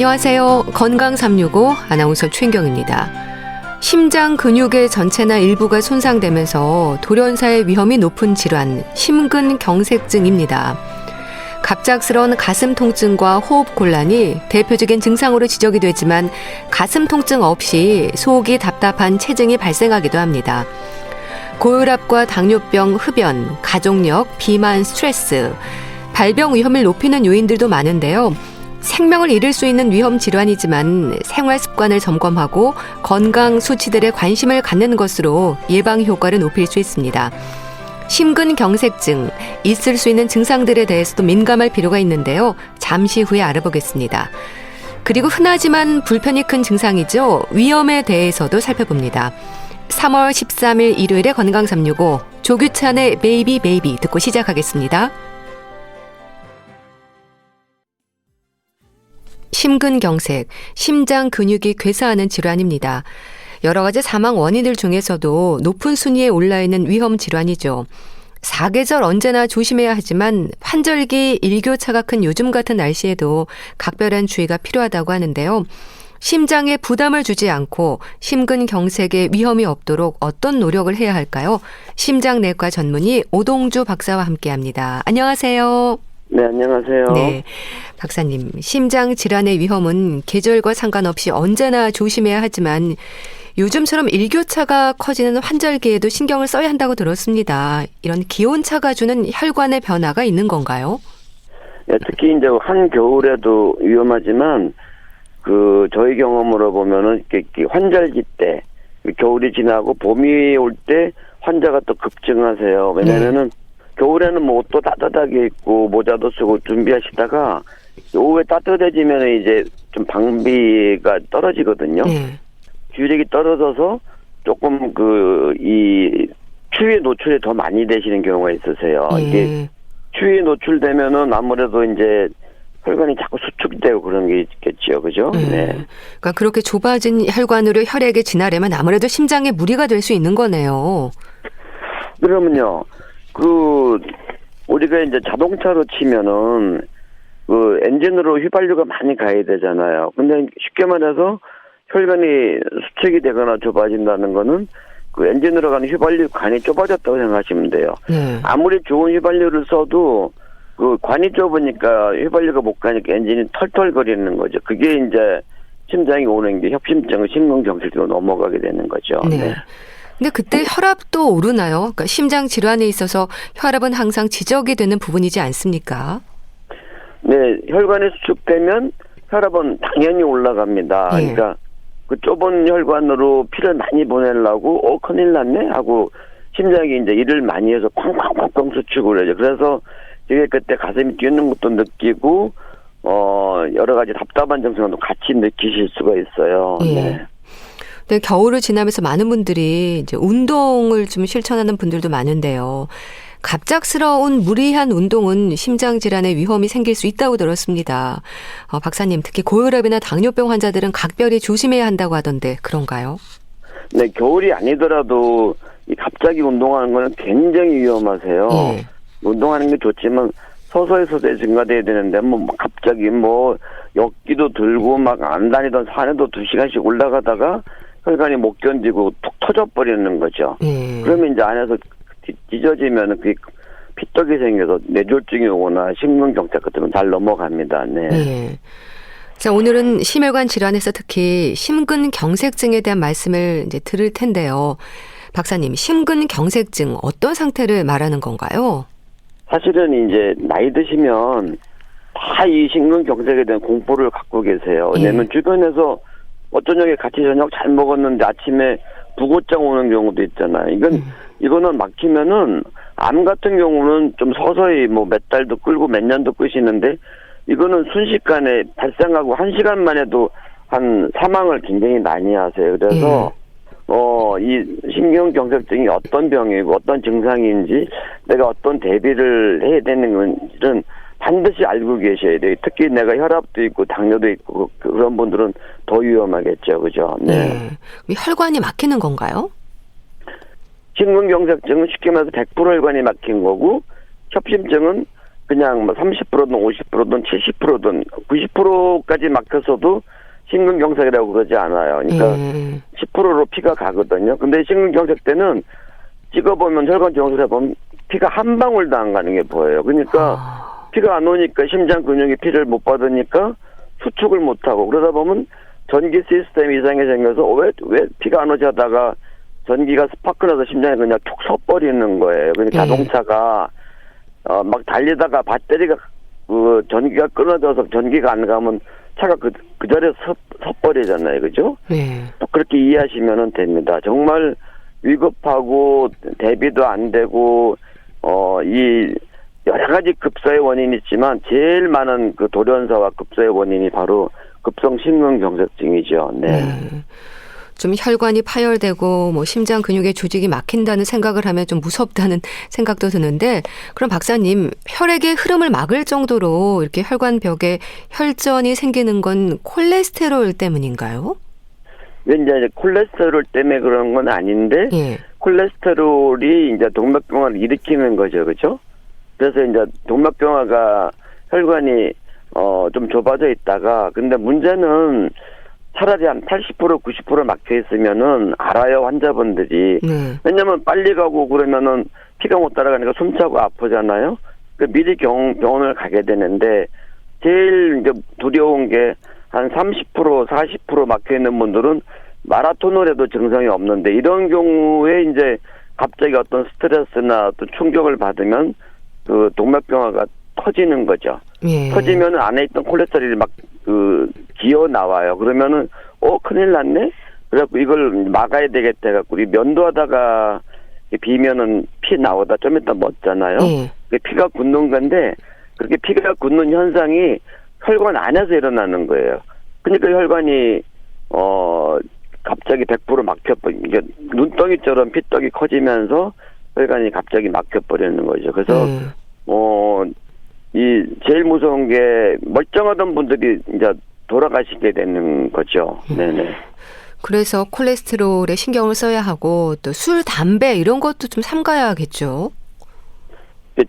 안녕하세요. 건강 365 아나운서 최인경입니다. 심장 근육의 전체나 일부가 손상되면서 돌연사의 위험이 높은 질환, 심근경색증입니다. 갑작스러운 가슴 통증과 호흡 곤란이 대표적인 증상으로 지적이 되지만 가슴 통증 없이 속이 답답한 체증이 발생하기도 합니다. 고혈압과 당뇨병, 흡연, 가족력, 비만, 스트레스, 발병 위험을 높이는 요인들도 많은데요. 생명을 잃을 수 있는 위험 질환이지만 생활 습관을 점검하고 건강 수치들에 관심을 갖는 것으로 예방 효과를 높일 수 있습니다. 심근경색증, 있을 수 있는 증상들에 대해서도 민감할 필요가 있는데요. 잠시 후에 알아보겠습니다. 그리고 흔하지만 불편이 큰 증상이죠. 위험에 대해서도 살펴봅니다. 3월 13일 일요일에 건강 365 조규찬의 베이비 듣고 시작하겠습니다. 심근경색, 심장 근육이 괴사하는 질환입니다. 여러 가지 사망 원인들 중에서도 높은 순위에 올라있는 위험 질환이죠. 사계절 언제나 조심해야 하지만 환절기, 일교차가 큰 요즘 같은 날씨에도 각별한 주의가 필요하다고 하는데요. 심장에 부담을 주지 않고 심근경색에 위험이 없도록 어떤 노력을 해야 할까요? 심장내과 전문의 오동주 박사와 함께합니다. 안녕하세요. 네, 안녕하세요. 네, 박사님, 심장 질환의 위험은 계절과 상관없이 언제나 조심해야 하지만 요즘처럼 일교차가 커지는 환절기에도 신경을 써야 한다고 들었습니다. 이런 기온차가 주는 혈관의 변화가 있는 건가요? 네, 특히 이제 한겨울에도 위험하지만 저희 경험으로 보면은 환절기 때 겨울이 지나고 봄이 올 때 환자가 또 급증하세요. 왜냐면은 겨울에는 뭐 옷도 따뜻하게 입고 모자도 쓰고 준비하시다가 오후에 따뜻해지면 이제 좀 방비가 떨어지거든요. 주력이 떨어져서 조금 이 추위에 노출이 더 많이 되시는 경우가 있으세요. 이게 추위에 노출되면은 아무래도 이제 혈관이 자꾸 수축되고 그런 게 있겠죠. 그죠? 네. 그러니까 그렇게 좁아진 혈관으로 혈액이 지나려면 아무래도 심장에 무리가 될 수 있는 거네요. 그러면요. 우리가 이제 자동차로 치면은 엔진으로 휘발유가 많이 가야 되잖아요. 근데 쉽게 말해서 혈관이 수축이 되거나 좁아진다는 거는 엔진으로 가는 휘발유 관이 좁아졌다고 생각하시면 돼요. 아무리 좋은 휘발유를 써도 관이 좁으니까 휘발유가 못 가니까 엔진이 털털거리는 거죠. 그게 이제 심장이 오는 게 협심증, 심근경색으로 넘어가게 되는 거죠. 네. 근데 그때 혈압도 오르나요? 그러니까 심장 질환에 있어서 혈압은 항상 지적이 되는 부분이지 않습니까? 네, 혈관이 수축되면 혈압은 당연히 올라갑니다. 그러니까 좁은 혈관으로 피를 많이 보내려고 큰일 났네 하고 심장이 이제 일을 많이 해서 쾅쾅쾅쾅 수축을 해요. 그래서 되게 그때 가슴이 뛰는 것도 느끼고 여러 가지 답답한 증상도 같이 느끼실 수가 있어요. 네. 네, 겨울을 지나면서 많은 분들이 이제 운동을 좀 실천하는 분들도 많은데요. 갑작스러운 무리한 운동은 심장 질환의 위험이 생길 수 있다고 들었습니다. 박사님, 특히 고혈압이나 당뇨병 환자들은 각별히 조심해야 한다고 하던데 그런가요? 네, 겨울이 아니더라도 갑자기 운동하는 건 굉장히 위험하세요. 운동하는 게 좋지만 서서히 증가돼야 되는데 갑자기 역기도 들고 막 안 다니던 산에도 2시간씩 올라가다가 혈관이 못 견디고 툭 터져버리는 거죠. 그러면 이제 안에서 찢어지면 피떡이 생겨서 뇌졸중이 오거나 심근경색 같은 건 잘 넘어갑니다. 네. 자, 오늘은 심혈관 질환에서 특히 심근경색증에 대한 말씀을 이제 들을 텐데요. 박사님, 심근경색증 어떤 상태를 말하는 건가요? 사실은 이제 나이 드시면 다 이 심근경색에 대한 공포를 갖고 계세요. 왜냐면 주변에서 저녁에 같이 저녁 잘 먹었는데 아침에 부고장 오는 경우도 있잖아요. 이거는 막히면은 암 같은 경우는 좀 서서히 몇 달도 끌고 몇 년도 끄시는데 이거는 순식간에 발생하고 1시간 만에도 한 사망을 굉장히 많이 하세요. 그래서 이 심근경색증이 어떤 병이고 어떤 증상인지 내가 어떤 대비를 해야 되는 건지는 반드시 알고 계셔야 돼요. 특히 내가 혈압도 있고 당뇨도 있고 그런 분들은 더 위험하겠죠. 그죠? 네. 혈관이 막히는 건가요? 심근경색증은 쉽게 말해서 100% 혈관이 막힌 거고 협심증은 그냥 뭐 30%든 50%든 70%든 90%까지 막혔어도 심근경색이라고 그러지 않아요. 그러니까 10%로 피가 가거든요. 근데 심근경색 때는 찍어보면 혈관 정수를 해보면 피가 한 방울도 안 가는 게 보여요. 그러니까 피가 안 오니까 심장 근육이 피를 못 받으니까 수축을 못 하고 그러다 보면 전기 시스템 이상이 생겨서 왜 피가 안 오지 하다가 전기가 스파크 나서 심장이 그냥 툭 서버리는 거예요. 그러니까 자동차가 막 달리다가 배터리가 전기가 끊어져서 전기가 안 가면 차가 그 자리에 서버리잖아요. 그죠? 네. 그렇게 이해하시면 됩니다. 정말 위급하고 대비도 안 되고 이 여러 가지 급사의 원인이 있지만 제일 많은 그 돌연사와 급사의 원인이 바로 급성 심근경색증이죠. 네. 좀 혈관이 파열되고 뭐 심장 근육의 조직이 막힌다는 생각을 하면 좀 무섭다는 생각도 드는데 그럼 박사님 혈액의 흐름을 막을 정도로 이렇게 혈관벽에 혈전이 생기는 건 콜레스테롤 때문인가요? 이제 콜레스테롤 때문에 그런 건 아닌데 콜레스테롤이 이제 동맥경화를 일으키는 거죠, 그렇죠? 그래서 이제 동맥경화가 혈관이 좀 좁아져 있다가 근데 문제는 차라리 한 80% 90% 막혀 있으면은 알아요 환자분들이. 왜냐면 빨리 가고 그러면은 피가 못 따라가니까 숨차고 아프잖아요. 미리 병원을 가게 되는데 제일 이제 두려운 게 한 30% 40% 막혀 있는 분들은 마라톤을 해도 증상이 없는데 이런 경우에 이제 갑자기 어떤 스트레스나 어떤 충격을 받으면 그 동맥경화가 터지는 거죠. 터지면 안에 있던 콜레스테롤이 막 기어 나와요. 그러면은 큰일 났네. 그래갖고 이걸 막아야 되겠다 해갖고 우리 면도하다가 비면은 피 나오다 좀 이따 멎잖아요. 피가 굳는 건데 그렇게 피가 굳는 현상이 혈관 안에서 일어나는 거예요. 그러니까 혈관이 갑자기 100% 막혀버리게 눈덩이처럼 피떡이 커지면서 혈관이 갑자기 막혀버리는 거죠. 그래서 이 제일 무서운 게 멀쩡하던 분들이 이제 돌아가시게 되는 거죠. 네네. 그래서 콜레스테롤에 신경을 써야 하고 또 술, 담배 이런 것도 좀 삼가야겠죠.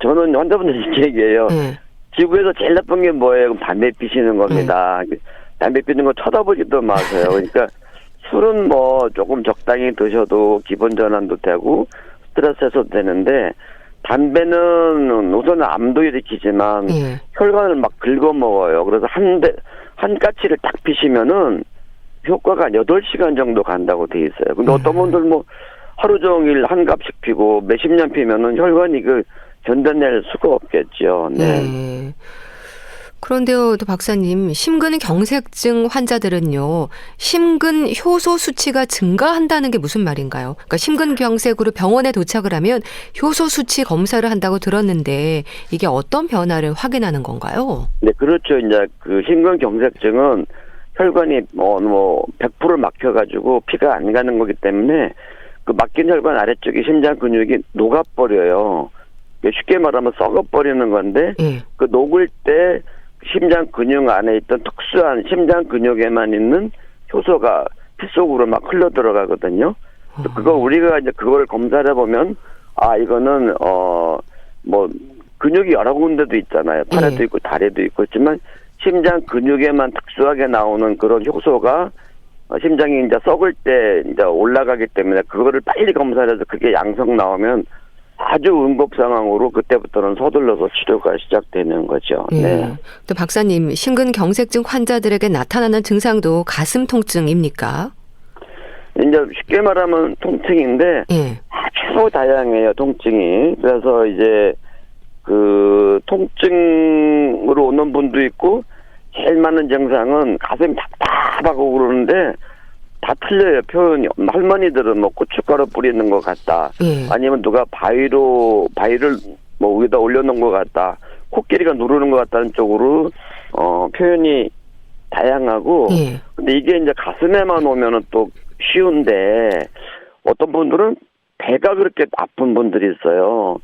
저는 환자분들 이렇게 얘기해요. 지구에서 제일 나쁜 게 뭐예요? 담배 피시는 겁니다. 담배 피는 거 쳐다보지도 마세요. 그러니까 술은 뭐 조금 적당히 드셔도 기분 전환도 되고 스트레스 해소도 되는데 담배는 우선은 암도 일으키지만 혈관을 막 긁어먹어요. 그래서 한 까치를 딱 피시면은 효과가 한 8시간 정도 간다고 돼 있어요. 근데 어떤 분들 뭐 하루 종일 한 갑씩 피고 몇십 년 피면은 혈관이 견뎌낼 수가 없겠죠. 네. 그런데요, 또 박사님, 심근경색증 환자들은요, 심근 효소 수치가 증가한다는 게 무슨 말인가요? 그러니까 심근경색으로 병원에 도착을 하면 효소 수치 검사를 한다고 들었는데 이게 어떤 변화를 확인하는 건가요? 네, 그렇죠. 이제 그 심근경색증은 혈관이 100% 막혀가지고 피가 안 가는 거기 때문에 그 막힌 혈관 아래쪽에 심장 근육이 녹아버려요. 쉽게 말하면 썩어버리는 건데 그 녹을 때 심장 근육 안에 있던 특수한 심장 근육에만 있는 효소가 피 속으로 막 흘러 들어가거든요. 그거 우리가 이제 그걸 검사를 해보면 이거는 뭐 근육이 여러 군데도 있잖아요. 팔에도 있고 다리에도 있고 있지만 심장 근육에만 특수하게 나오는 그런 효소가 심장이 이제 썩을 때 이제 올라가기 때문에 그거를 빨리 검사를 해서 그게 양성 나오면 아주 응급 상황으로 그때부터는 서둘러서 치료가 시작되는 거죠. 네. 또 박사님, 심근경색증 환자들에게 나타나는 증상도 가슴 통증입니까? 이제 쉽게 말하면 통증인데 아주 다양해요, 통증이. 그래서 이제 그 통증으로 오는 분도 있고 제일 많은 증상은 가슴이 답답하고 그러는데 다 틀려요. 표현이. 할머니들은 뭐 고춧가루 뿌리는 것 같다. 아니면 누가 바위를 뭐 위에다 올려놓은 것 같다. 코끼리가 누르는 것 같다는 쪽으로 표현이 다양하고 근데 이게 이제 가슴에만 오면은 또 쉬운데 어떤 분들은 배가 그렇게 아픈 분들이 있어요.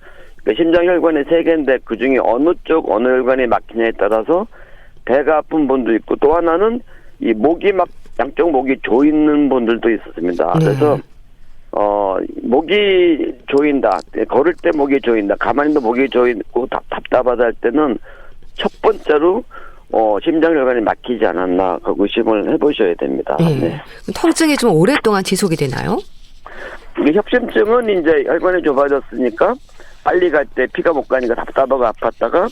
그러니까 심장혈관이 3개인데 그중에 어느 쪽 어느 혈관이 막히냐에 따라서 배가 아픈 분도 있고 또 하나는 이 목이 막 양쪽 목이 조이는 분들도 있었습니다. 그래서 목이 조인다. 걸을 때 목이 조인다. 가만히 있는 목이 조이고 답답하다 할 때는 첫 번째로 심장혈관이 막히지 않았나 그 의심을 해보셔야 됩니다. 네. 통증이 좀 오랫동안 지속이 되나요? 이게 협심증은 이제 혈관이 좁아졌으니까 빨리 갈 때 피가 못 가니까 답답하고 아팠다가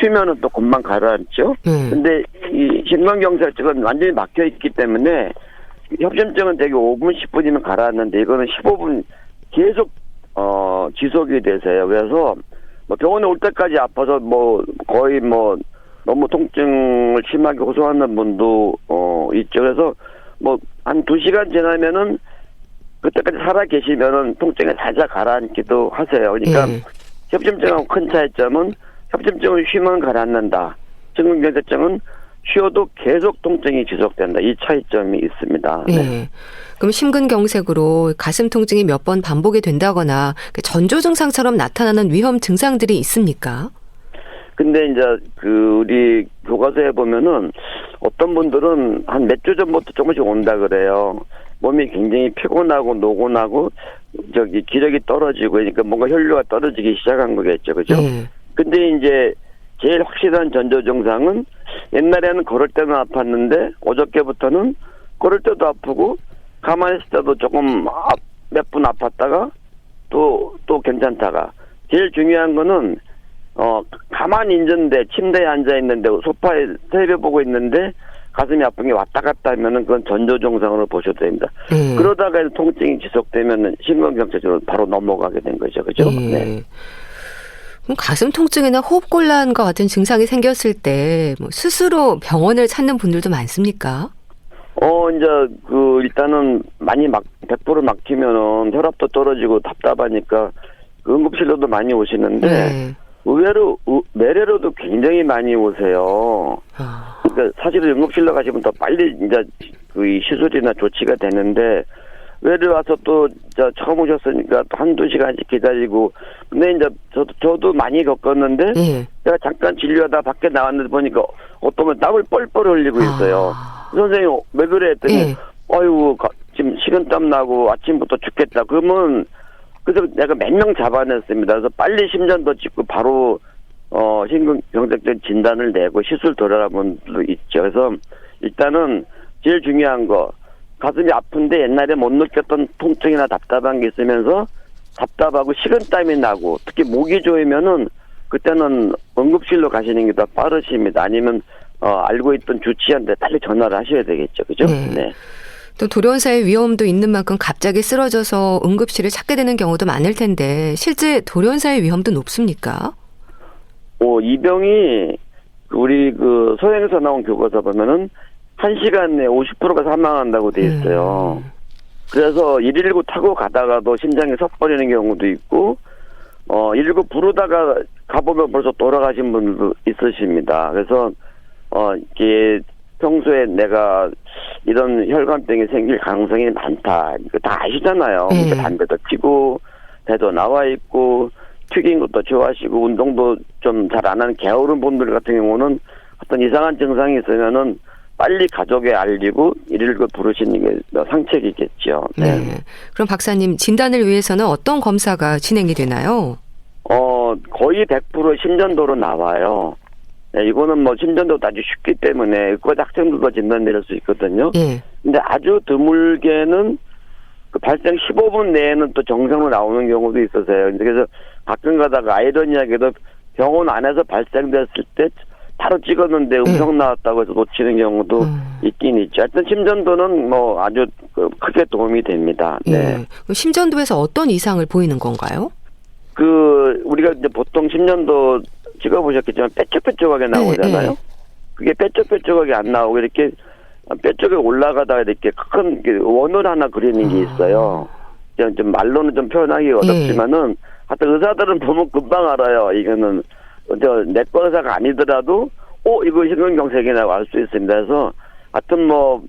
쉬면은 또 금방 가라앉죠. 근데 이 심근경색증은 완전히 막혀 있기 때문에 협심증은 되게 5분 10분이면 가라앉는데 이거는 15분 계속 지속이 되세요. 그래서 뭐 병원에 올 때까지 아파서 뭐 거의 뭐 너무 통증을 심하게 호소하는 분도 있죠. 그래서 뭐 한 2시간 지나면은 그때까지 살아 계시면은 통증이 살짝 가라앉기도 하세요. 그러니까 협심증하고 큰 차이점은 협심증은 쉬면 가라앉는다. 심근경색증은 쉬어도 계속 통증이 지속된다. 이 차이점이 있습니다. 네. 그럼 심근경색으로 가슴 통증이 몇 번 반복이 된다거나 전조 증상처럼 나타나는 위험 증상들이 있습니까? 근데 이제 우리 교과서에 보면은 어떤 분들은 한 몇 주 전부터 조금씩 온다 그래요. 몸이 굉장히 피곤하고 노곤하고 기력이 떨어지고 그러니까 뭔가 혈류가 떨어지기 시작한 거겠죠. 그죠? 근데 이제 제일 확실한 전조 증상은 옛날에는 걸을 때는 아팠는데 어저께부터는 걸을 때도 아프고 가만히 있을 때도 조금 몇 분 아팠다가 또 괜찮다가 제일 중요한 거는 가만히 있는데 침대에 앉아 있는데 소파에 텔레비 보고 있는데 가슴이 아픈 게 왔다 갔다 하면은 그건 전조 증상으로 보셔도 됩니다. 그러다가 통증이 지속되면은 심근경색으로 바로 넘어가게 된 거죠. 그죠? 네. 그럼 가슴 통증이나 호흡곤란과 같은 증상이 생겼을 때 뭐 스스로 병원을 찾는 분들도 많습니까? 이제 일단은 많이 100% 막히면은 혈압도 떨어지고 답답하니까 응급실로도 많이 오시는데 의외로 내래로도 굉장히 많이 오세요. 그러니까 사실은 응급실로 가시면 더 빨리 이제 이 시술이나 조치가 되는데 외래 와서 또 처음 오셨으니까 또 한두 시간씩 기다리고 근데 이제 저도 많이 겪었는데 제가 잠깐 진료하다 밖에 나왔는데 보니까 어떤 분 땀을 뻘뻘 흘리고 있어요. 선생님 왜 그래 했더니 아이고 지금 식은땀 나고 아침부터 죽겠다. 그러면 그래서 내가 몇 명 잡아냈습니다. 그래서 빨리 심전도 찍고 바로 심근경색증 진단을 내고 시술 들어가는 분도 있죠. 그래서 일단은 제일 중요한 거 가슴이 아픈데 옛날에 못 느꼈던 통증이나 답답한 게 있으면서 답답하고 식은땀이 나고 특히 목이 조이면은 그때는 응급실로 가시는 게 더 빠르십니다. 아니면 알고 있던 주치의한테 빨리 전화를 하셔야 되겠죠. 그죠? 네. 또 돌연사의 위험도 있는 만큼 갑자기 쓰러져서 응급실을 찾게 되는 경우도 많을 텐데 실제 돌연사의 위험도 높습니까? 이 병이 우리 소행에서 나온 교과서 보면은 1시간 내에 50%가 사망한다고 돼 있어요. 그래서 119 타고 가다가도 심장이 섞어버리는 경우도 있고 119 부르다가 가보면 벌써 돌아가신 분들도 있으십니다. 그래서 이게 평소에 내가 이런 혈관병이 생길 가능성이 많다. 이거 다 아시잖아요. 담배도 피고 배도 나와 있고 튀긴 것도 좋아하시고 운동도 좀 잘 안 하는 게으른 분들 같은 경우는 어떤 이상한 증상이 있으면은 빨리 가족에 알리고 119 부르시는 게 상책이겠죠. 네. 그럼 박사님 진단을 위해서는 어떤 검사가 진행이 되나요? 거의 100% 심전도로 나와요. 네, 이거는 뭐 심전도도 아주 쉽기 때문에 의과대 학생들도 진단 내릴 수 있거든요. 근데 아주 드물게는 발생 15분 내에는 또 정상으로 나오는 경우도 있어서요. 그래서 가끔 가다가 아이러니하게도 병원 안에서 발생됐을 때 바로 찍었는데 음성 나왔다고 해서 놓치는 경우도 있긴 있죠. 하여튼 심전도는 뭐 아주 크게 도움이 됩니다. 네. 심전도에서 어떤 이상을 보이는 건가요? 우리가 이제 보통 심전도 찍어보셨겠지만 뾰족뾰족하게 나오잖아요. 그게 뾰족뾰족하게 안 나오고 이렇게 뼈 쪽에 올라가다가 이렇게 큰 원을 하나 그리는 게 있어요. 좀 말로는 좀 표현하기 어렵지만은 하여튼 의사들은 보면 금방 알아요. 이거는 내과 의사가 아니더라도 이거 심근경색이라고 알 수 있습니다. 그래서 하여튼 뭐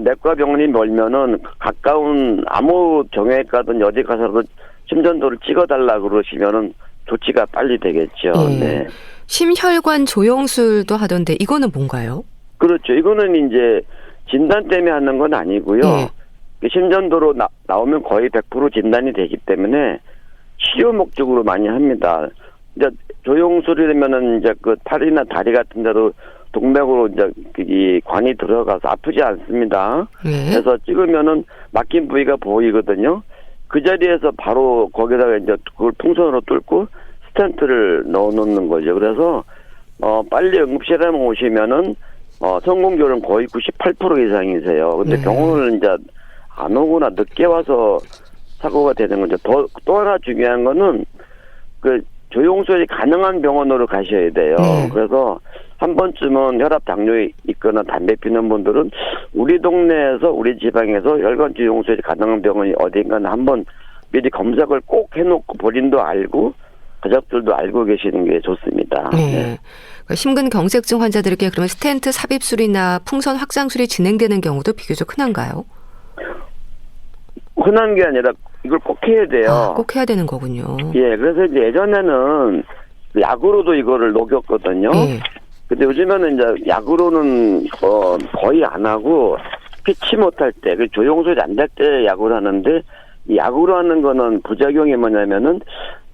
내과 병원이 멀면은 가까운 아무 정형외과든 어디 가서도 심전도를 찍어달라 그러시면은 조치가 빨리 되겠죠. 네. 심혈관 조영술도 하던데 이거는 뭔가요? 그렇죠. 이거는 이제 진단 때문에 하는 건 아니고요. 심전도로 나오면 거의 100% 진단이 되기 때문에 치료 목적으로 많이 합니다. 이제 조영술이라면은 이제 그 팔이나 다리 같은 데도 동맥으로 이제 이 관이 들어가서 아프지 않습니다. 예. 그래서 찍으면은 막힌 부위가 보이거든요. 그 자리에서 바로 거기다가 이제 그걸 풍선으로 뚫고 스텐트를 넣어놓는 거죠. 그래서 빨리 응급실에 오시면은 성공률은 거의 98% 이상이세요. 근데 네. 병원을 이제 안 오거나 늦게 와서 사고가 되는 거죠. 또 하나 중요한 거는 그 조영술이 가능한 병원으로 가셔야 돼요. 네. 그래서 한 번쯤은 혈압 당뇨 있거나 담배 피는 분들은 우리 동네에서 우리 지방에서 혈관 조영술이 가능한 병원이 어딘가는 한번 미리 검색을 꼭 해놓고 본인도 알고 가족들도 알고 계시는 게 좋습니다. 네. 네. 그러니까 심근경색증 환자들에게 그러면 스텐트 삽입술이나 풍선 확장술이 진행되는 경우도 비교적 흔한가요? 흔한 게 아니라 이걸 꼭 해야 돼요. 꼭 해야 되는 거군요. 예, 그래서 이제 예전에는 약으로도 이거를 녹였거든요. 예. 근데 요즘에는 이제 약으로는 거의 안 하고 피치 못할 때, 그 조영술이 안 될 때 약으로 하는데 이 약으로 하는 거는 부작용이 뭐냐면은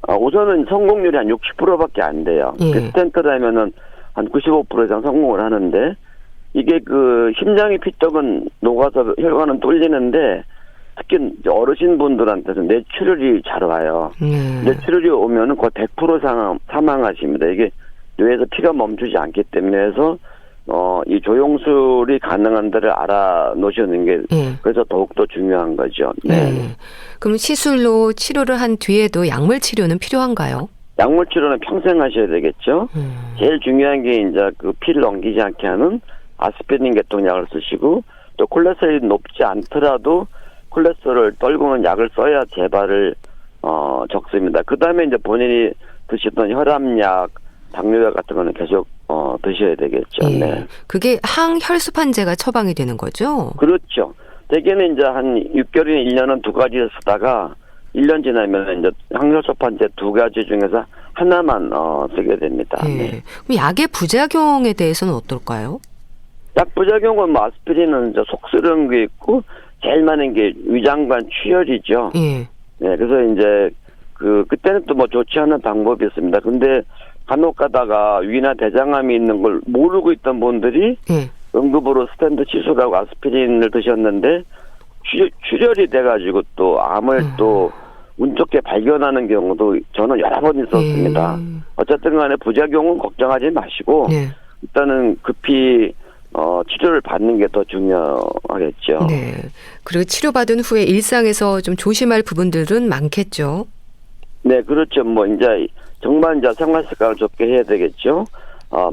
우선은 성공률이 한 60%밖에 안 돼요. 예. 그 스텐트라면은 한 95% 이상 성공을 하는데 이게 그 심장의 피떡은 녹아서 혈관은 뚫리는데 특히 이제 어르신분들한테는 뇌출혈이 잘 와요. 뇌출혈이 오면은 거의 100% 사망하십니다. 이게 뇌에서 피가 멈추지 않기 때문에 해서 이 조영술이 가능한 데를 알아놓으시는 게 그래서 더욱더 중요한 거죠. 네. 그럼 시술로 치료를 한 뒤에도 약물 치료는 필요한가요? 약물 치료는 평생 하셔야 되겠죠. 제일 중요한 게 이제 그 피를 넘기지 않게 하는 아스피린 계통약을 쓰시고 또 콜레스테롤이 높지 않더라도 콜레스테롤을 떨구는 약을 써야 재발을 적습니다. 그 다음에 이제 본인이 드시던 혈압약, 당뇨약 같은 거는 계속 드셔야 되겠죠. 예. 네. 그게 항혈수판제가 처방이 되는 거죠? 그렇죠. 대개는 이제 한 6개월이나 1년은 두 가지 쓰다가 1년 지나면 이제 항혈수판제 두 가지 중에서 하나만 쓰게 됩니다. 예. 네. 그럼 약의 부작용에 대해서는 어떨까요? 약 부작용은 뭐 아스피린은 이제 속 쓰는 게 있고 제일 많은 게 위장관 출혈이죠. 예. 네, 그래서 이제 그때는 또 뭐 좋지 않은 방법이 있습니다. 근데 간혹 가다가 위나 대장암이 있는 걸 모르고 있던 분들이 응급으로 스텐트 치수라고 아스피린을 드셨는데 출혈이 돼가지고 또 암을 또 운 좋게 발견하는 경우도 저는 여러 번 있었습니다. 어쨌든 간에 부작용은 걱정하지 마시고 일단은 급히 치료를 받는 게 더 중요하겠죠. 네. 그리고 치료받은 후에 일상에서 좀 조심할 부분들은 많겠죠. 네, 그렇죠. 뭐 이제 정말 이제 생활 습관을 좋게 해야 되겠죠.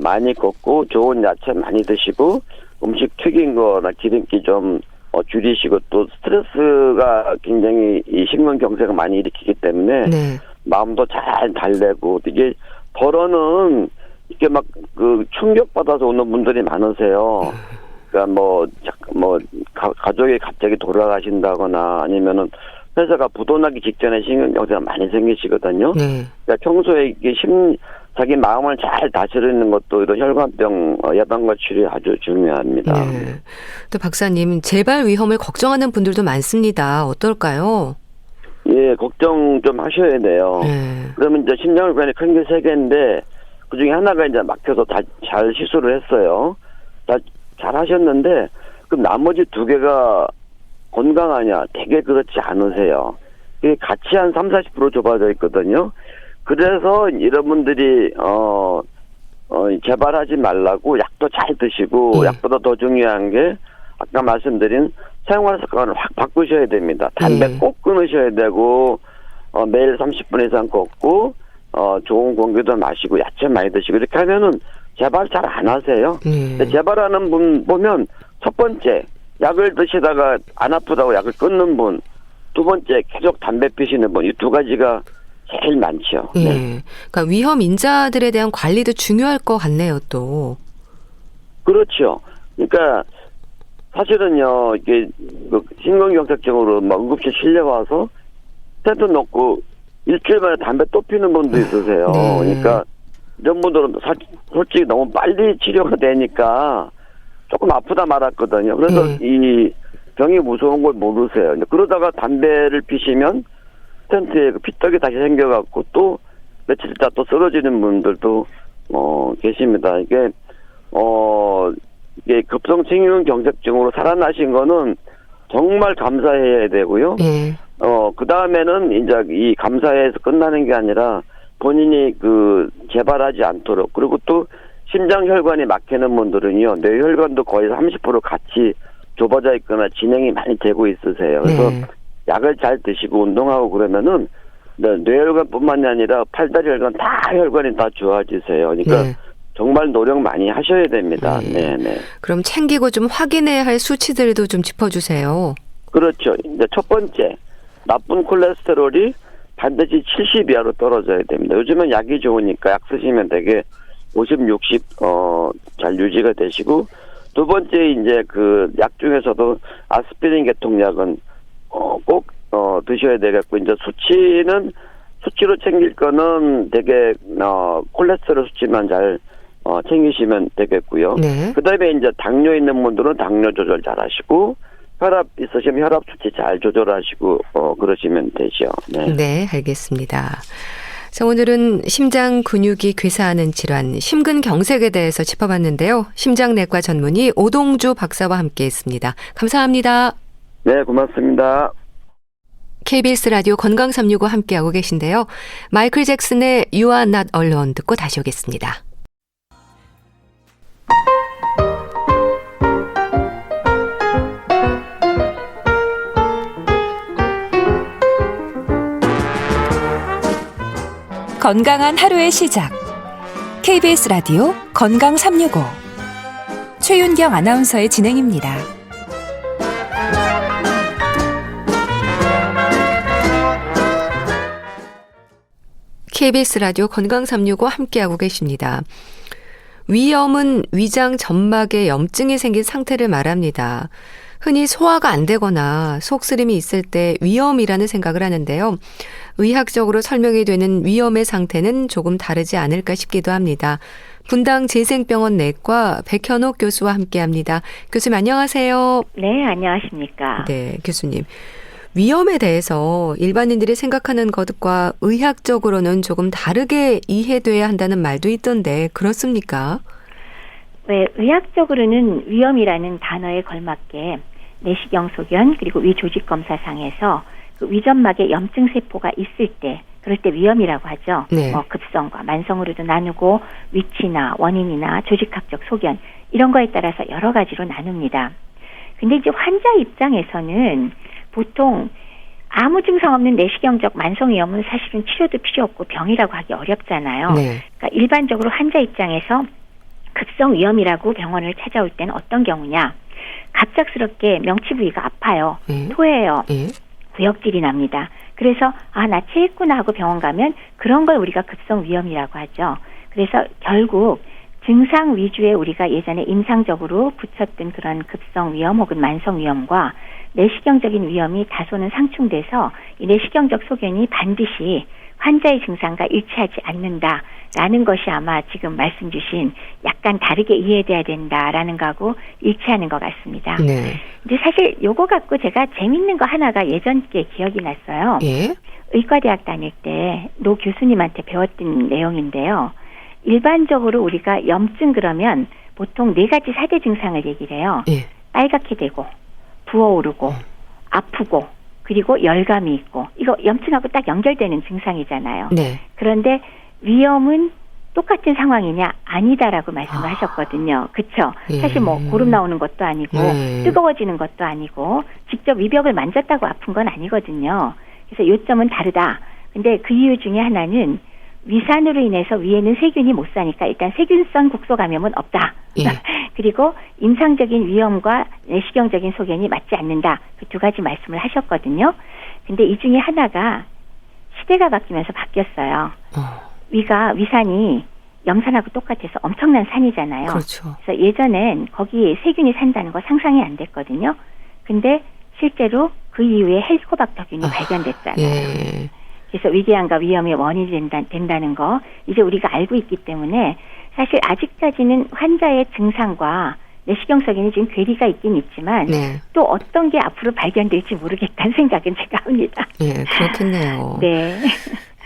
많이 걷고 좋은 야채 많이 드시고 음식 튀긴 거나 기름기 좀 줄이시고 또 스트레스가 굉장히 이 심근경색을 많이 일으키기 때문에 마음도 잘 달래고 이게 벌어는 이렇게 막 그 충격받아서 오는 분들이 많으세요. 그러니까 가족이 갑자기 돌아가신다거나 아니면은 회사가 부도나기 직전에 심근경색이 많이 생기시거든요. 그러니까 평소에 이게 자기 마음을 잘 다스리는 것도 이런 혈관병 예방과 치료에 아주 중요합니다. 네. 또 박사님, 재발 위험을 걱정하는 분들도 많습니다. 어떨까요? 예, 걱정 좀 하셔야 돼요. 그러면 이제 심장혈관이 큰 게 3개인데 그 중에 하나가 이제 막혀서 잘 시술을 했어요. 잘 하셨는데 그럼 나머지 2개가 건강하냐? 되게 그렇지 않으세요. 이게 같이 한 30-40% 좁아져 있거든요. 그래서 이런 분들이 재발하지 말라고 약도 잘 드시고 약보다 더 중요한 게 아까 말씀드린 생활 습관을 확 바꾸셔야 됩니다. 담배 꼭 끊으셔야 되고 매일 30분 이상 걷고 좋은 공기도 마시고 야채 많이 드시고 이렇게 하면은 재발 잘 안 하세요. 근데 재발하는 분 보면 첫 번째 약을 드시다가 안 아프다고 약을 끊는 분, 두 번째 계속 담배 피시는 분, 이 2가지가 제일 많죠. 네. 그러니까 위험 인자들에 대한 관리도 중요할 것 같네요, 또. 그렇죠. 그러니까 사실은요, 이게 심근경색증으로 막 응급실 실려와서 스텐트 넣고 일주일 만에 담배 또 피는 분도 있으세요. 그러니까 이런 분들은 솔직히 너무 빨리 치료가 되니까 조금 아프다 말았거든요. 그래서 이 병이 무서운 걸 모르세요. 그러다가 담배를 피시면 스텐트에 그 피떡이 다시 생겨갖고 또 며칠 있다 또 쓰러지는 분들도 계십니다. 이게 급성층이운 경색증으로 살아나신 거는 정말 감사해야 되고요. 예. 그 다음에는 이제 이 감사해서 끝나는 게 아니라 본인이 재발하지 않도록, 그리고 또 심장혈관이 막히는 분들은요, 뇌혈관도 거의 30% 같이 좁아져 있거나 진행이 많이 되고 있으세요. 그래서 네. 약을 잘 드시고 운동하고 그러면은 뇌혈관뿐만이 아니라 팔다리 혈관 다 혈관이 다 좋아지세요. 그러니까 네. 정말 노력 많이 하셔야 됩니다. 네. 네. 그럼 챙기고 좀 확인해야 할 수치들도 좀 짚어주세요. 그렇죠. 이제 첫 번째, 나쁜 콜레스테롤이 반드시 70 이하로 떨어져야 됩니다. 요즘은 약이 좋으니까 약 쓰시면 되게 50, 60 잘 유지가 되시고, 두 번째 이제 약 중에서도 아스피린 계통약은 꼭 드셔야 되겠고, 이제 수치로 챙길 거는 되게 콜레스테롤 수치만 잘 챙기시면 되겠고요. 네. 그다음에 이제 당뇨 있는 분들은 당뇨 조절 잘 하시고, 혈압 있으시면 혈압 수치 잘 조절하시고 그러시면 되죠. 네. 네, 알겠습니다. 자, 오늘은 심장 근육이 괴사하는 질환, 심근경색에 대해서 짚어봤는데요. 심장내과 전문의 오동주 박사와 함께했습니다. 감사합니다. 네, 고맙습니다. KBS 라디오 건강 365 함께하고 계신데요. 마이클 잭슨의 You Are Not Alone 듣고 다시 오겠습니다. 건강한 하루의 시작. KBS 라디오 건강 365. 최윤경 아나운서의 진행입니다. KBS 라디오 건강 365 함께하고 계십니다. 위염은 위장 점막에 염증이 생긴 상태를 말합니다. 흔히 소화가 안 되거나 속쓰림이 있을 때 위염이라는 생각을 하는데요. 의학적으로 설명이 되는 위염의 상태는 조금 다르지 않을까 싶기도 합니다. 분당 재생병원 내과 백현옥 교수와 함께합니다. 교수님 안녕하세요. 네, 안녕하십니까. 네, 교수님. 위염에 대해서 일반인들이 생각하는 것과 의학적으로는 조금 다르게 이해돼야 한다는 말도 있던데 그렇습니까? 네, 의학적으로는 위염이라는 단어에 걸맞게 내시경 소견 그리고 위 조직 검사상에서 위점막에 염증 세포가 있을 때, 그럴 때 위염이라고 하죠. 네. 급성과 만성으로도 나누고 위치나 원인이나 조직학적 소견 이런 거에 따라서 여러 가지로 나눕니다. 근데 이제 환자 입장에서는 보통 아무 증상 없는 내시경적 만성위염은 사실은 치료도 필요 없고 병이라고 하기 어렵잖아요. 네. 그러니까 일반적으로 환자 입장에서 급성위염이라고 병원을 찾아올 때는 어떤 경우냐. 갑작스럽게 명치 부위가 아파요. 토해요. 구역질이 납니다. 그래서 나 체했구나 하고 병원 가면 그런 걸 우리가 급성위염이라고 하죠. 그래서 결국 증상 위주의 우리가 예전에 임상적으로 붙였던 그런 급성위염 혹은 만성위염과 내시경적인 위험이 다소는 상충돼서 이 내시경적 소견이 반드시 환자의 증상과 일치하지 않는다라는 것이 아마 지금 말씀 주신 약간 다르게 이해돼야 된다라는 거하고 일치하는 것 같습니다. 네. 근데 사실 요거 갖고 제가 재밌는 거 하나가 예전께 기억이 났어요. 예. 의과대학 다닐 때 노 교수님한테 배웠던 내용인데요. 일반적으로 우리가 염증 그러면 보통 4가지 4대 증상을 얘기를 해요. 예. 빨갛게 되고 부어오르고 아프고 그리고 열감이 있고 이거 염증하고 딱 연결되는 증상이잖아요. 네. 그런데 위염은 똑같은 상황이냐? 아니다라고 말씀을 하셨거든요. 그렇죠? 예. 사실 뭐 고름 나오는 것도 아니고 뜨거워지는 것도 아니고 직접 위벽을 만졌다고 아픈 건 아니거든요. 그래서 요점은 다르다. 근데 그 이유 중에 하나는 위산으로 인해서 위에는 세균이 못 사니까 일단 세균성 국소 감염은 없다. 예. 그리고 임상적인 위험과 내시경적인 소견이 맞지 않는다. 그 2가지 말씀을 하셨거든요. 근데 이 중에 하나가 시대가 바뀌면서 바뀌었어요. 위산이 염산하고 똑같아서 엄청난 산이잖아요. 그렇죠. 그래서 예전엔 거기 세균이 산다는 거 상상이 안 됐거든요. 근데 실제로 그 이후에 헬리코박터균이 발견됐잖아요. 예. 그래서 위궤양과 위염의 원인이 된다는 거 이제 우리가 알고 있기 때문에 사실 아직까지는 환자의 증상과 내시경 소견이 지금 괴리가 있긴 있지만 네. 또 어떤 게 앞으로 발견될지 모르겠다는 생각은 제가 합니다. 예, 그렇겠네요. 네.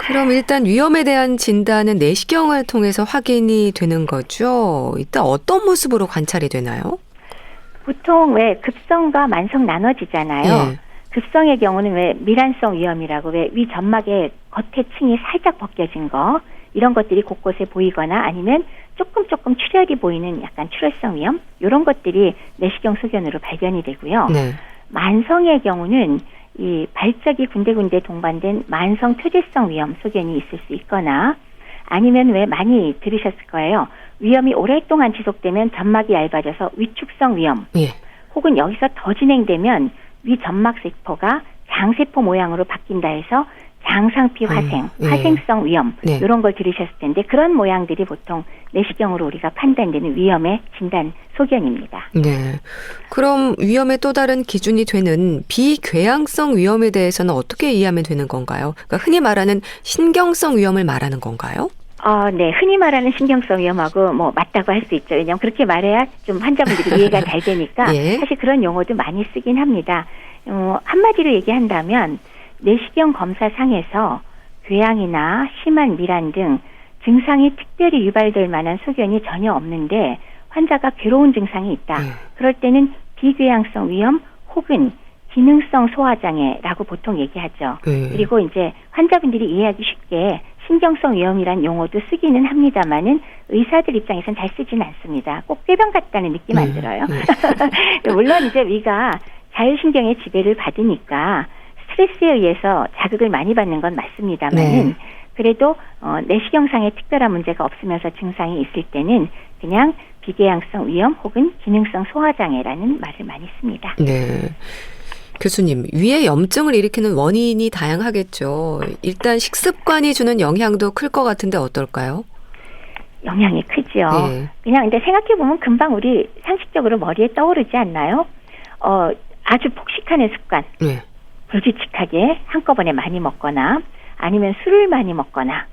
그럼 일단 위험에 대한 진단은 내시경을 통해서 확인이 되는 거죠? 이때 어떤 모습으로 관찰이 되나요? 보통 왜 급성과 만성 나눠지잖아요. 예. 급성의 경우는 왜 밀환성 위염이라고 왜 위 점막의 겉에 층이 살짝 벗겨진 거 이런 것들이 곳곳에 보이거나 아니면 조금 출혈이 보이는 약간 출혈성 위염 이런 것들이 내시경 소견으로 발견이 되고요. 네. 만성의 경우는 이 발작이 군데군데 동반된 만성 표재성 위염 소견이 있을 수 있거나 아니면 왜 많이 들으셨을 거예요. 위염이 오랫동안 지속되면 점막이 얇아져서 위축성 위염 예. 혹은 여기서 더 진행되면 위 점막 세포가 장세포 모양으로 바뀐다 해서 장상피 화생, 예. 화생성 위염 네. 이런 걸 들으셨을 텐데 그런 모양들이 보통 내시경으로 우리가 판단되는 위험의 진단 소견입니다. 네. 그럼 위험의 또 다른 기준이 되는 비궤양성 위험에 대해서는 어떻게 이해하면 되는 건가요? 그러니까 흔히 말하는 신경성 위험을 말하는 건가요? 네. 흔히 말하는 신경성 위험하고 뭐 맞다고 할 수 있죠. 왜냐하면 그렇게 말해야 좀 환자분들이 이해가 잘 되니까 예. 사실 그런 용어도 많이 쓰긴 합니다. 한마디로 얘기한다면 내시경 검사상에서 궤양이나 심한 밀환 등 증상이 특별히 유발될 만한 소견이 전혀 없는데 환자가 괴로운 증상이 있다. 그럴 때는 비궤양성 위험 혹은 기능성 소화장애라고 보통 얘기하죠. 그리고 이제 환자분들이 이해하기 쉽게 신경성 위험이란 용어도 쓰기는 합니다만은 의사들 입장에선 잘 쓰지는 않습니다. 꼭 꾀병 같다는 느낌 안 들어요. 물론 이제 위가 자율신경의 지배를 받으니까 스트레스에 의해서 자극을 많이 받는 건 맞습니다만은 네. 그래도 내시경상에 특별한 문제가 없으면서 증상이 있을 때는 그냥 비궤양성 위험 혹은 기능성 소화장애라는 말을 많이 씁니다. 네. 교수님, 위의 염증을 일으키는 원인이 다양하겠죠. 일단 식습관이 주는 영향도 클 것 같은데 어떨까요? 영향이 크죠. 네. 그냥 근데 생각해보면 금방 우리 상식적으로 머리에 떠오르지 않나요? 아주 폭식하는 습관. 네. 불규칙하게 한꺼번에 많이 먹거나 아니면 술을 많이 먹거나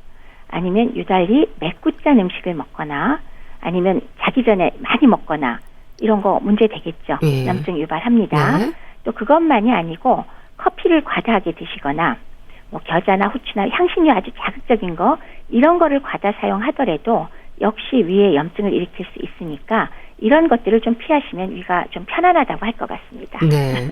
아니면 유달리 맵고 짠 음식을 먹거나 아니면 자기 전에 많이 먹거나 이런 거 문제 되겠죠. 네. 염증 유발합니다. 네. 또 그것만이 아니고 커피를 과다하게 드시거나 뭐 겨자나 후추나 향신료 아주 자극적인 거 이런 거를 과다 사용하더라도 역시 위에 염증을 일으킬 수 있으니까 이런 것들을 좀 피하시면 위가 좀 편안하다고 할 것 같습니다. 네.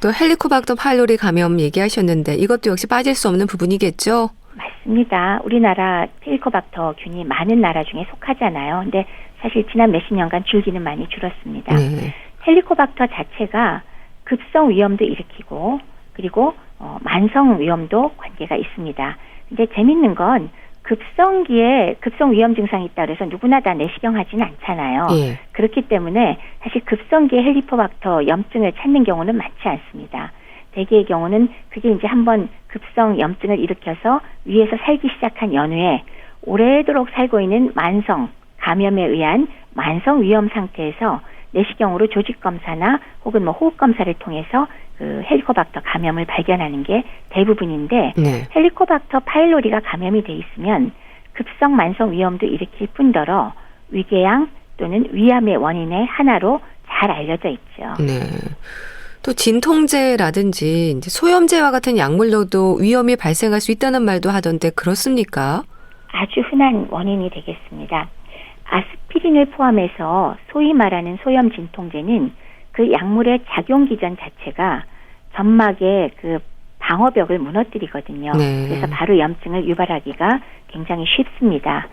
또 헬리코박터 파일로리 감염 얘기하셨는데 이것도 역시 빠질 수 없는 부분이겠죠? 맞습니다. 우리나라 헬리코박터 균이 많은 나라 중에 속하잖아요. 근데 사실 지난 몇십 년간 줄기는 많이 줄었습니다. 네. 헬리코박터 자체가 급성 위염도 일으키고 그리고 만성 위염도 관계가 있습니다. 근데 재밌는 건 급성기에 급성 위염 증상이 있다 그래서 누구나 다 내시경 하지는 않잖아요. 예. 그렇기 때문에 사실 급성기에 헬리코박터 염증을 찾는 경우는 많지 않습니다. 대개의 경우는 그게 이제 한번 급성 염증을 일으켜서 위에서 살기 시작한 연후에 오래도록 살고 있는 만성 감염에 의한 만성 위염 상태에서 내시경으로 조직 검사나 혹은 뭐 호흡 검사를 통해서 그 헬리코박터 감염을 발견하는 게 대부분인데 네. 헬리코박터 파일로리가 감염이 돼 있으면 급성 만성 위염도 일으킬 뿐더러 위궤양 또는 위암의 원인의 하나로 잘 알려져 있죠. 네. 또 진통제라든지 이제 소염제와 같은 약물로도 위험이 발생할 수 있다는 말도 하던데 그렇습니까? 아주 흔한 원인이 되겠습니다. 아스피린을 포함해서 소위 말하는 소염 진통제는 그 약물의 작용 기전 자체가 점막의 그 방어벽을 무너뜨리거든요. 네. 그래서 바로 염증을 유발하기가 굉장히 쉽습니다.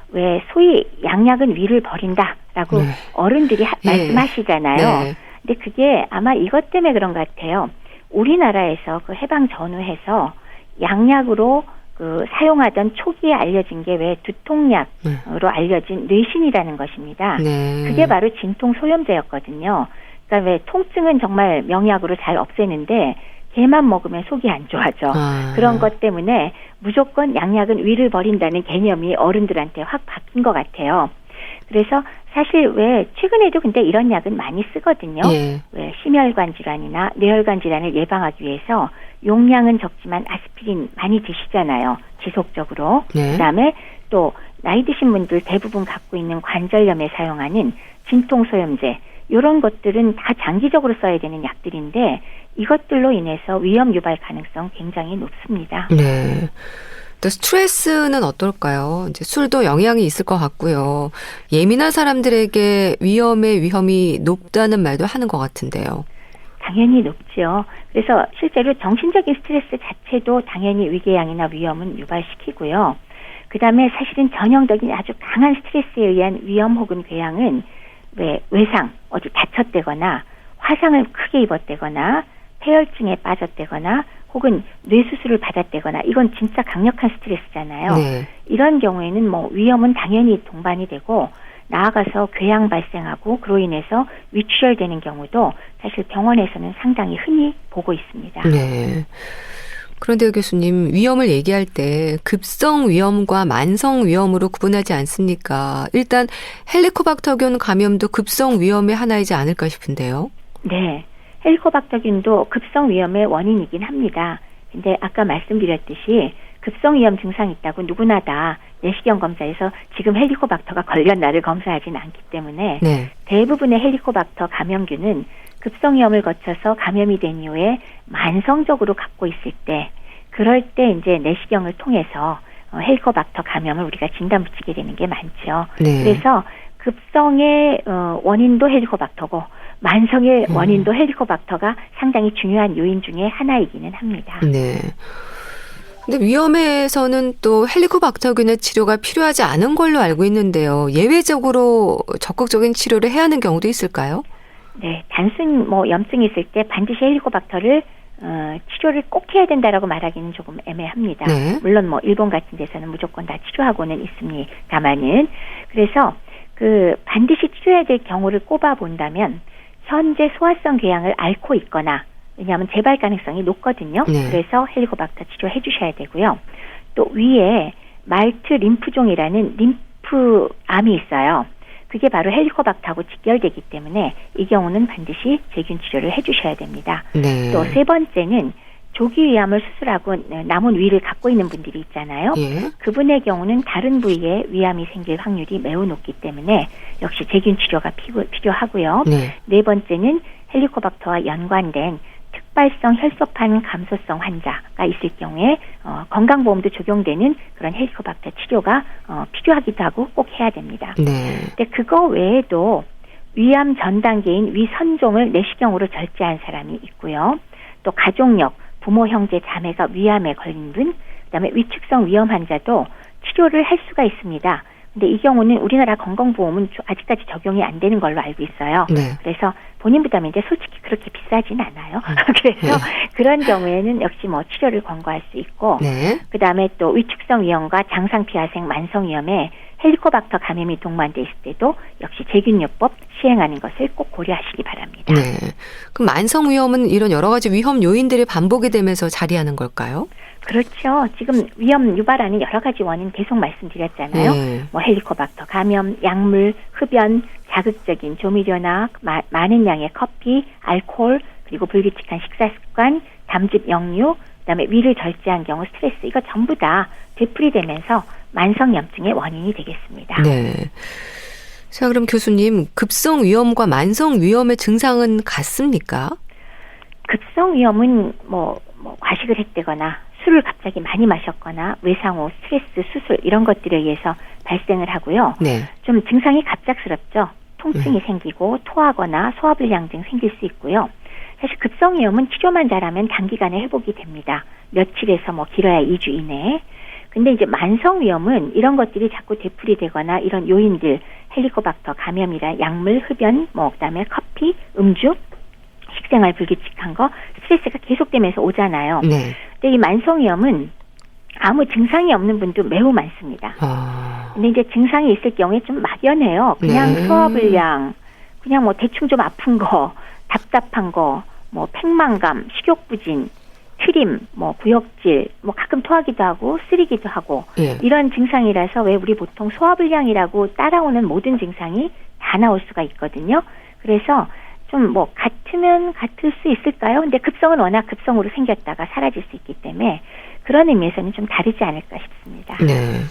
왜 소위 양약은 위를 버린다라고 네. 어른들이 말씀하시잖아요. 네. 근데 그게 아마 이것 때문에 그런 것 같아요. 우리나라에서 그 해방 전후해서 양약으로 그 사용하던 초기에 알려진 게 왜 두통약으로 알려진 뇌신이라는 것입니다. 네. 그게 바로 진통 소염제였거든요. 그러니까 왜 통증은 정말 명약으로 잘 없애는데 걔만 먹으면 속이 안 좋아져. 그런 것 때문에 무조건 양약은 위를 버린다는 개념이 어른들한테 확 바뀐 것 같아요. 그래서 사실 왜 최근에도 근데 이런 약은 많이 쓰거든요. 예. 왜 심혈관 질환이나 뇌혈관 질환을 예방하기 위해서 용량은 적지만 아스피린 많이 드시잖아요. 지속적으로. 네. 그다음에 또 나이 드신 분들 대부분 갖고 있는 관절염에 사용하는 진통소염제 이런 것들은 다 장기적으로 써야 되는 약들인데 이것들로 인해서 위험 유발 가능성 굉장히 높습니다. 네. 또 스트레스는 어떨까요? 이제 술도 영향이 있을 것 같고요. 예민한 사람들에게 위험이 높다는 말도 하는 것 같은데요. 당연히 높죠. 그래서 실제로 정신적인 스트레스 자체도 당연히 위궤양이나 위험은 유발시키고요. 그다음에 사실은 전형적인 아주 강한 스트레스에 의한 위험 혹은 궤양은 외상, 어디 다쳤다거나 화상을 크게 입었다거나 폐혈증에 빠졌다거나 혹은 뇌수술을 받았다거나 이건 진짜 강력한 스트레스잖아요. 네. 이런 경우에는 위험은 당연히 동반이 되고 나아가서 궤양 발생하고 그로 인해서 위출혈되는 경우도 사실 병원에서는 상당히 흔히 보고 있습니다. 네. 그런데 교수님, 위험을 얘기할 때 급성 위험과 만성 위험으로 구분하지 않습니까? 일단 헬리코박터균 감염도 급성 위험의 하나이지 않을까 싶은데요. 네. 헬리코박터균도 급성 위험의 원인이긴 합니다. 근데 아까 말씀드렸듯이 급성 위험 증상이 있다고 누구나 다 내시경 검사에서 지금 헬리코박터가 걸렸나를 검사하지는 않기 때문에 네. 대부분의 헬리코박터 감염균은 급성 위험을 거쳐서 감염이 된 이후에 만성적으로 갖고 있을 때 그럴 때 이제 내시경을 통해서 헬리코박터 감염을 우리가 진단 붙이게 되는 게 많죠. 네. 그래서 급성의 원인도 헬리코박터고 만성의 원인도 헬리코박터가 상당히 중요한 요인 중에 하나이기는 합니다. 네. 근데 위험에서는 또 헬리코박터균의 치료가 필요하지 않은 걸로 알고 있는데요. 예외적으로 적극적인 치료를 해야 하는 경우도 있을까요? 네, 단순 염증이 있을 때 반드시 헬리코박터를 치료를 꼭 해야 된다라고 말하기는 조금 애매합니다. 네. 물론 일본 같은 데서는 무조건 다 치료하고는 있습니다만은 그래서 반드시 치료해야 될 경우를 꼽아 본다면 현재 소화성 궤양을 앓고 있거나 왜냐하면 재발 가능성이 높거든요. 네. 그래서 헬리코박터 치료해 주셔야 되고요. 또 위에 말트 림프종이라는 림프암이 있어요. 그게 바로 헬리코박터하고 직결되기 때문에 이 경우는 반드시 제균 치료를 해 주셔야 됩니다. 네. 또 세 번째는 조기 위암을 수술하고 남은 위를 갖고 있는 분들이 있잖아요. 예. 그분의 경우는 다른 부위에 위암이 생길 확률이 매우 높기 때문에 역시 제균 치료가 필요하고요. 네. 네 번째는 헬리코박터와 연관된 특발성 혈소판 감소성 환자가 있을 경우에 건강보험도 적용되는 그런 헬리코박터 치료가 필요하기도 하고 꼭 해야 됩니다. 네. 근데 그거 외에도 위암 전 단계인 위선종을 내시경으로 절제한 사람이 있고요. 또 가족력, 부모, 형제, 자매가 위암에 걸린 분, 그다음에 위축성 위염 환자도 치료를 할 수가 있습니다. 근데 이 경우는 우리나라 건강보험은 아직까지 적용이 안 되는 걸로 알고 있어요. 네. 그래서 본인 부담인데 솔직히 그렇게 비싸진 않아요. 그래서 그런 경우에는 역시 치료를 권고할 수 있고, 네. 그다음에 또 위축성 위염과 장상피하생 만성 위염에 헬리코박터 감염이 동반돼 있을 때도 역시 제균요법 시행하는 것을 꼭 고려하시기 바랍니다. 네. 그럼 만성 위험은 이런 여러 가지 위험 요인들이 반복이 되면서 자리하는 걸까요? 그렇죠. 지금 위험 유발하는 여러 가지 원인 계속 말씀드렸잖아요. 네. 헬리코박터 감염, 약물, 흡연, 자극적인 조미료나 많은 양의 커피, 알코올, 그리고 불규칙한 식사 습관, 담즙 역류, 그다음에 위를 절제한 경우 스트레스 이거 전부 다 되풀이되면서 만성염증의 원인이 되겠습니다. 네. 자, 그럼 교수님, 급성 위염과 만성 위염의 증상은 같습니까? 급성 위염은 과식을 했다거나 술을 갑자기 많이 마셨거나 외상후, 스트레스, 수술 이런 것들에 의해서 발생을 하고요. 네. 좀 증상이 갑작스럽죠. 통증이 생기고 토하거나 소화불량 등 생길 수 있고요. 사실 급성 위염은 치료만 잘하면 단기간에 회복이 됩니다. 며칠에서 길어야 2주 이내에. 근데 이제 만성 위염은 이런 것들이 자꾸 되풀이되거나 이런 요인들, 헬리코박터 감염이라 약물, 흡연, 그다음에 커피, 음주, 식생활 불규칙한 거, 스트레스가 계속되면서 오잖아요. 네. 근데 이 만성 위염은 아무 증상이 없는 분도 매우 많습니다. 근데 이제 증상이 있을 경우에 좀 막연해요. 그냥 네. 소화불량, 그냥 대충 좀 아픈 거, 답답한 거, 팽만감, 식욕부진, 트림, 구역질, 가끔 토하기도 하고 쓰리기도 하고 예. 이런 증상이라서 왜 우리 보통 소화불량이라고 따라오는 모든 증상이 다 나올 수가 있거든요. 그래서 좀 같으면 같을 수 있을까요? 근데 급성은 워낙 급성으로 생겼다가 사라질 수 있기 때문에 그런 의미에서는 좀 다르지 않을까 싶습니다. 네.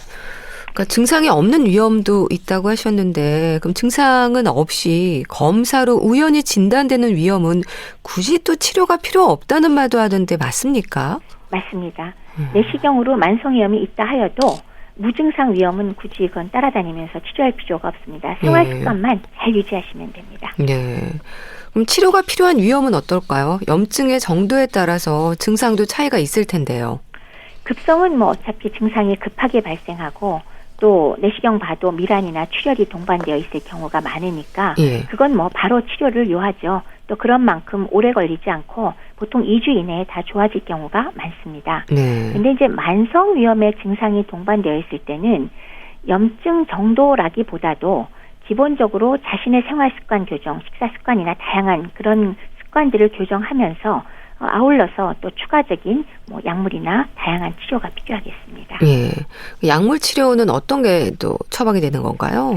그러니까 증상이 없는 위험도 있다고 하셨는데 그럼 증상은 없이 검사로 우연히 진단되는 위험은 굳이 또 치료가 필요 없다는 말도 하던데 맞습니까? 맞습니다. 내시경으로 만성위염이 있다 하여도 무증상 위염은 굳이 그건 따라다니면서 치료할 필요가 없습니다. 생활 습관만 잘 유지하시면 됩니다. 네. 그럼 치료가 필요한 위험은 어떨까요? 염증의 정도에 따라서 증상도 차이가 있을 텐데요. 급성은 뭐 어차피 증상이 급하게 발생하고 또 내시경 봐도 미란이나 출혈이 동반되어 있을 경우가 많으니까 그건 뭐 바로 치료를 요하죠. 또 그런 만큼 오래 걸리지 않고 보통 2주 이내에 다 좋아질 경우가 많습니다. 근데 이제 만성 위염의 증상이 동반되어 있을 때는 염증 정도라기보다도 기본적으로 자신의 생활 습관 교정, 식사 습관이나 다양한 그런 습관들을 교정하면서 아울러서 또 추가적인 뭐 약물이나 다양한 치료가 필요하겠습니다. 약물 치료는 어떤 게 또 처방이 되는 건가요?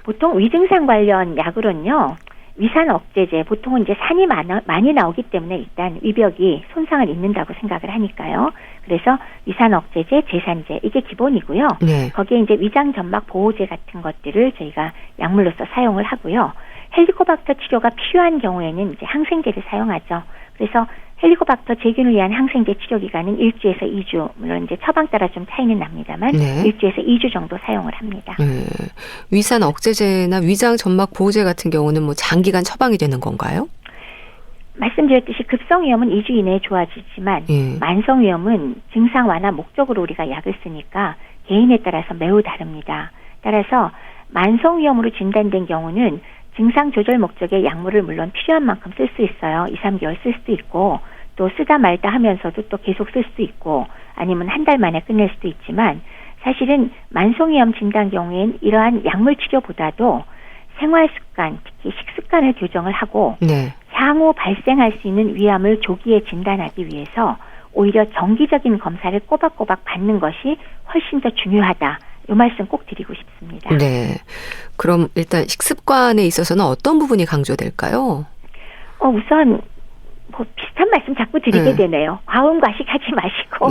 보통 위증상 관련 약으로는요. 위산 억제제, 보통은 이제 산이 많이 나오기 때문에 일단 위벽이 손상을 입는다고 생각을 하니까요. 그래서 위산 억제제, 제산제 이게 기본이고요. 거기에 이제 위장 점막 보호제 같은 것들을 저희가 약물로서 사용을 하고요. 헬리코박터 치료가 필요한 경우에는 이제 항생제를 사용하죠. 그래서 헬리코박터 제균을 위한 항생제 치료 기간은 1주에서 2주, 물론 이제 처방 따라 좀 차이는 납니다만 1주에서 2주 정도 사용을 합니다. 위산 억제제나 위장 점막 보호제 같은 경우는 뭐 장기간 처방이 되는 건가요? 말씀드렸듯이 급성위염은 2주 이내에 좋아지지만 만성위염은 증상 완화 목적으로 우리가 약을 쓰니까 개인에 따라서 매우 다릅니다. 따라서 만성위염으로 진단된 경우는 증상 조절 목적의 약물을 물론 필요한 만큼 쓸 수 있어요. 2, 3개월 쓸 수도 있고 또 쓰다 말다 하면서도 또 계속 쓸 수도 있고 아니면 한 달 만에 끝낼 수도 있지만 사실은 만성위염 진단 경우엔 이러한 약물 치료보다도 생활 습관, 특히 식습관을 교정을 하고 향후 발생할 수 있는 위암을 조기에 진단하기 위해서 오히려 정기적인 검사를 꼬박꼬박 받는 것이 훨씬 더 중요하다. 이 말씀 꼭 드리고 싶습니다. 그럼 일단 식습관에 있어서는 어떤 부분이 강조될까요? 우선 뭐 비슷한 말씀 자꾸 드리게 되네요. 과음 과식하지 마시고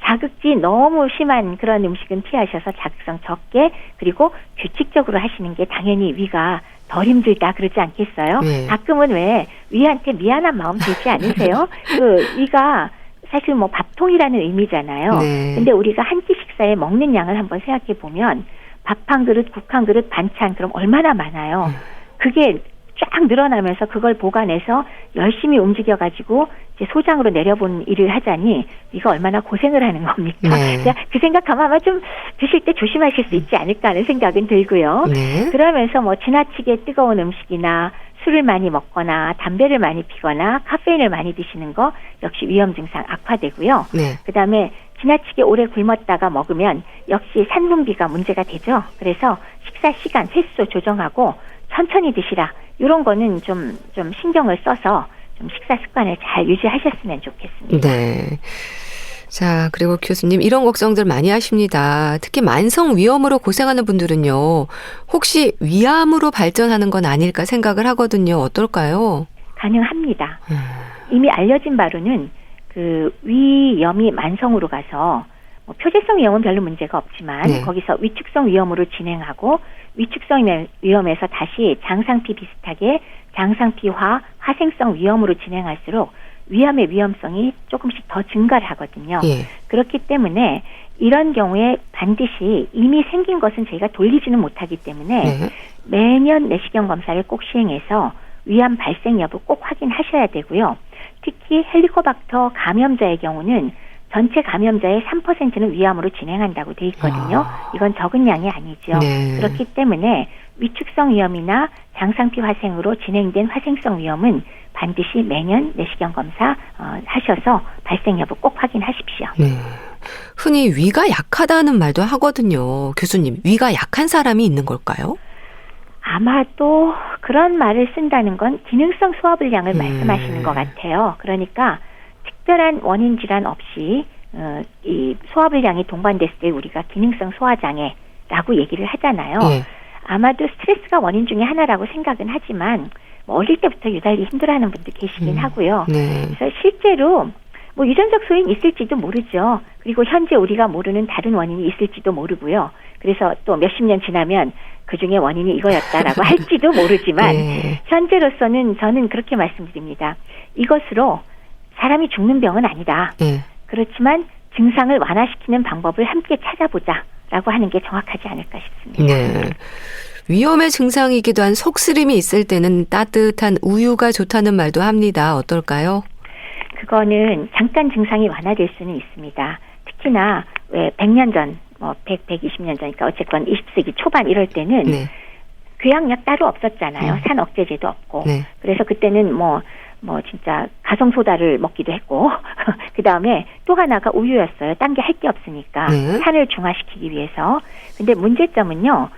자극이 너무 심한 그런 음식은 피하셔서 자극성 적게 그리고 규칙적으로 하시는 게 당연히 위가 덜 힘들다 그러지 않겠어요? 가끔은 왜 위한테 미안한 마음 들지 않으세요? 그 위가 사실 뭐 밥통이라는 의미잖아요. 근데 우리가 한 끼 식사에 먹는 양을 한번 생각해 보면 밥 한 그릇, 국 한 그릇, 반찬 그럼 얼마나 많아요. 그게 쫙 늘어나면서 그걸 보관해서 열심히 움직여가지고 이제 소장으로 내려본 일을 하자니 이거 얼마나 고생을 하는 겁니까? 그 생각하면 아마 좀 드실 때 조심하실 수 있지 않을까 하는 생각은 들고요. 그러면서 뭐 지나치게 뜨거운 음식이나 술을 많이 먹거나 담배를 많이 피거나 카페인을 많이 드시는 거 역시 위험 증상 악화되고요. 그다음에 지나치게 오래 굶었다가 먹으면 역시 산분비가 문제가 되죠. 그래서 식사 시간, 횟수 조정하고 천천히 드시라. 이런 거는 좀 신경을 써서 좀 식사 습관을 잘 유지하셨으면 좋겠습니다. 자, 그리고 교수님 이런 걱정들 많이 하십니다. 특히 만성 위염으로 고생하는 분들은요. 혹시 위암으로 발전하는 건 아닐까 생각을 하거든요. 어떨까요? 가능합니다. 이미 알려진 바로는 그 위염이 만성으로 가서 뭐 표재성 위염은 별로 문제가 없지만 거기서 위축성 위염으로 진행하고 위축성 위염에서 다시 장상피 비슷하게 장상피화 화생성 위염으로 진행할수록 위암의 위험성이 조금씩 더 증가를 하거든요. 그렇기 때문에 이런 경우에 반드시 이미 생긴 것은 저희가 돌리지는 못하기 때문에 매년 내시경 검사를 꼭 시행해서 위암 발생 여부 꼭 확인하셔야 되고요. 특히 헬리코박터 감염자의 경우는 전체 감염자의 3%는 위암으로 진행한다고 돼 있거든요. 이건 적은 양이 아니죠. 그렇기 때문에 위축성 위염이나 장상피 화생으로 진행된 화생성 위염은 반드시 매년 내시경 검사 하셔서 발생 여부 꼭 확인하십시오. 흔히 위가 약하다는 말도 하거든요. 교수님, 위가 약한 사람이 있는 걸까요? 아마도 그런 말을 쓴다는 건 기능성 소화불량을 말씀하시는 것 같아요. 그러니까 특별한 원인 질환 없이 이 소화불량이 동반됐을 때 우리가 기능성 소화장애라고 얘기를 하잖아요. 아마도 스트레스가 원인 중에 하나라고 생각은 하지만 뭐 어릴 때부터 유달리 힘들어하는 분들 계시긴 하고요. 그래서 실제로 뭐 유전적 소인이 있을지도 모르죠. 그리고 현재 우리가 모르는 다른 원인이 있을지도 모르고요. 그래서 또 몇십 년 지나면 그중에 원인이 이거였다라고 할지도 모르지만 현재로서는 저는 그렇게 말씀드립니다. 이것으로 사람이 죽는 병은 아니다. 그렇지만 증상을 완화시키는 방법을 함께 찾아보자라고 하는 게 정확하지 않을까 싶습니다. 네. 위험의 증상이기도 한 속쓰림이 있을 때는 따뜻한 우유가 좋다는 말도 합니다. 어떨까요? 그거는 잠깐 증상이 완화될 수는 있습니다. 특히나 왜 100년 전, 120년 전이니까 어쨌건 20세기 초반 이럴 때는 네. 궤양약 따로 없었잖아요. 산억제제도 없고. 네. 그래서 그때는 진짜 가성소다를 먹기도 했고, 그 다음에 또 하나가 우유였어요. 딴 게 할 게 없으니까. 네. 산을 중화시키기 위해서. 근데 문제점은요,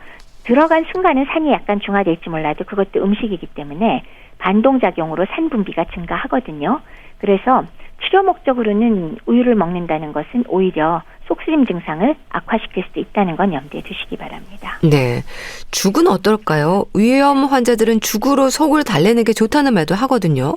들어간 순간은 산이 약간 중화될지 몰라도 그것도 음식이기 때문에 반동작용으로 산 분비가 증가하거든요. 그래서 치료 목적으로는 우유를 먹는다는 것은 오히려 속쓰림 증상을 악화시킬 수도 있다는 건 염두에 두시기 바랍니다. 네. 죽은 어떨까요? 위험 환자들은 죽으로 속을 달래는 게 좋다는 말도 하거든요.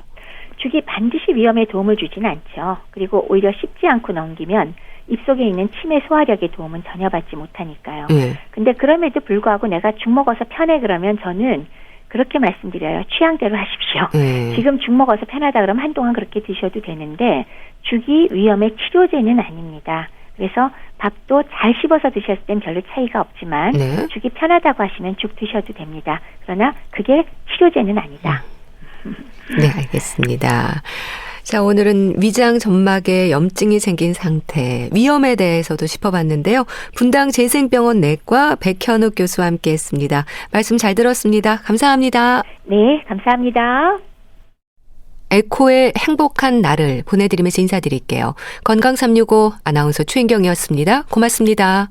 죽이 반드시 위험에 도움을 주지는 않죠. 그리고 오히려 씹지 않고 넘기면 입속에 있는 침의 소화력의 도움은 전혀 받지 못하니까요. 네. 근데 그럼에도 불구하고 내가 죽 먹어서 편해 그러면 저는 그렇게 말씀드려요. 취향대로 하십시오. 네. 지금 죽 먹어서 편하다 그러면 한동안 그렇게 드셔도 되는데 죽이 위험의 치료제는 아닙니다. 그래서 밥도 잘 씹어서 드셨을 땐 별로 차이가 없지만 네. 죽이 편하다고 하시면 죽 드셔도 됩니다. 그러나 그게 치료제는 아니다. 네, 알겠습니다. 자, 오늘은 위장 점막에 염증이 생긴 상태, 위험에 대해서도 짚어봤는데요. 분당 재생병원 내과 백현욱 교수와 함께했습니다. 말씀 잘 들었습니다. 감사합니다. 네, 감사합니다. 에코의 행복한 날을 보내드리면서 인사드릴게요. 건강365 아나운서 최인경이었습니다. 고맙습니다.